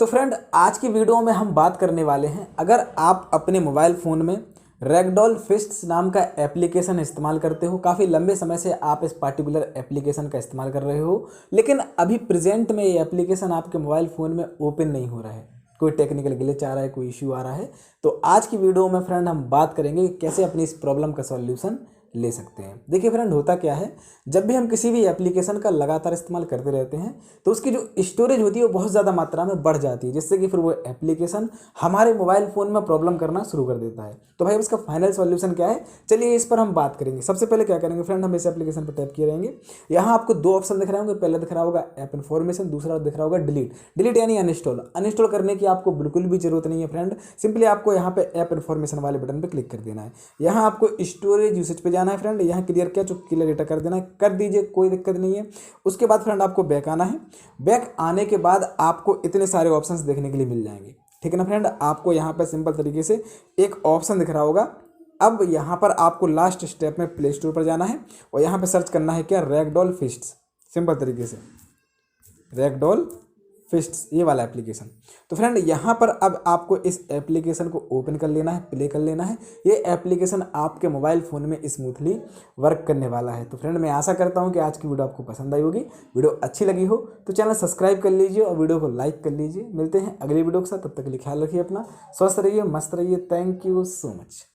तो फ्रेंड आज की वीडियो में हम बात करने वाले हैं, अगर आप अपने मोबाइल फ़ोन में रैगडॉल फिस्ट्स नाम का एप्लीकेशन इस्तेमाल करते हो, काफ़ी लंबे समय से आप इस पार्टिकुलर एप्लीकेशन का इस्तेमाल कर रहे हो, लेकिन अभी प्रेजेंट में ये एप्लीकेशन आपके मोबाइल फ़ोन में ओपन नहीं हो रहा है, कोई टेक्निकल ग्लिच आ रहा है, कोई इश्यू आ रहा है। तो आज की वीडियो में फ्रेंड हम बात करेंगे कि कैसे अपनी इस प्रॉब्लम का सॉल्यूशन ले सकते हैं। देखिए फ्रेंड, होता क्या है, जब भी हम किसी भी एप्लीकेशन का लगातार इस्तेमाल करते रहते हैं तो उसकी जो स्टोरेज होती है वो बहुत ज़्यादा मात्रा में बढ़ जाती है, जिससे कि फिर वो एप्लीकेशन हमारे मोबाइल फ़ोन में प्रॉब्लम करना शुरू कर देता है। तो भाई इसका फाइनल सॉल्यूशन क्या है, चलिए इस पर हम बात करेंगे। सबसे पहले क्या करेंगे फ्रेंड, हम इस एप्लीकेशन पर टैप किए रहेंगे। यहाँ आपको दो ऑप्शन दिख रहे होंगे, पहला दिख रहा होगा ऐप इन्फॉर्मेशन, दूसरा दिख रहा होगा डिलीट। डिलीट यानी अनइंस्टॉल। अनइंस्टॉल करने की आपको बिल्कुल भी जरूरत नहीं है फ्रेंड, सिंपली आपको यहाँ पे ऐप इन्फॉर्मेशन वाले बटन पर क्लिक कर देना है। यहाँ आपको स्टोरेज यूसेज पे जाना है फ्रेंड, यहाँ क्लियर किया जो क्लियर डेटा कर देना है, कर दीजिए, कोई दिक्कत नहीं है। उसके बाद फ्रेंड आपको बैक आना है। बैक आने के बाद आपको इतने सारे ऑप्शंस देखने के लिए मिल जाएंगे, ठीक है ना फ्रेंड। आपको यहाँ पे सिंपल तरीके से एक ऑप्शन दिख रहा होगा। अब यहाँ पर आपको लास्ट स्टेप में प्ले स्टोर पर जाना है और यहाँ पे सर्च करना है क्या, रैगडॉल फिस्ट्स। सिंपल तरीके से रैगडॉल फिस्ट्स, ये वाला एप्लीकेशन। तो फ्रेंड यहाँ पर अब आपको इस एप्लीकेशन को ओपन कर लेना है, प्ले कर लेना है। ये एप्लीकेशन आपके मोबाइल फ़ोन में स्मूथली वर्क करने वाला है। तो फ्रेंड मैं आशा करता हूँ कि आज की वीडियो आपको पसंद आई होगी। वीडियो अच्छी लगी हो तो चैनल सब्सक्राइब कर लीजिए और वीडियो को लाइक कर लीजिए। मिलते हैं अगली वीडियो के साथ, तब तक के लिए ख्याल रखिए अपना, स्वस्थ रहिए, मस्त रहिए। Thank you so much.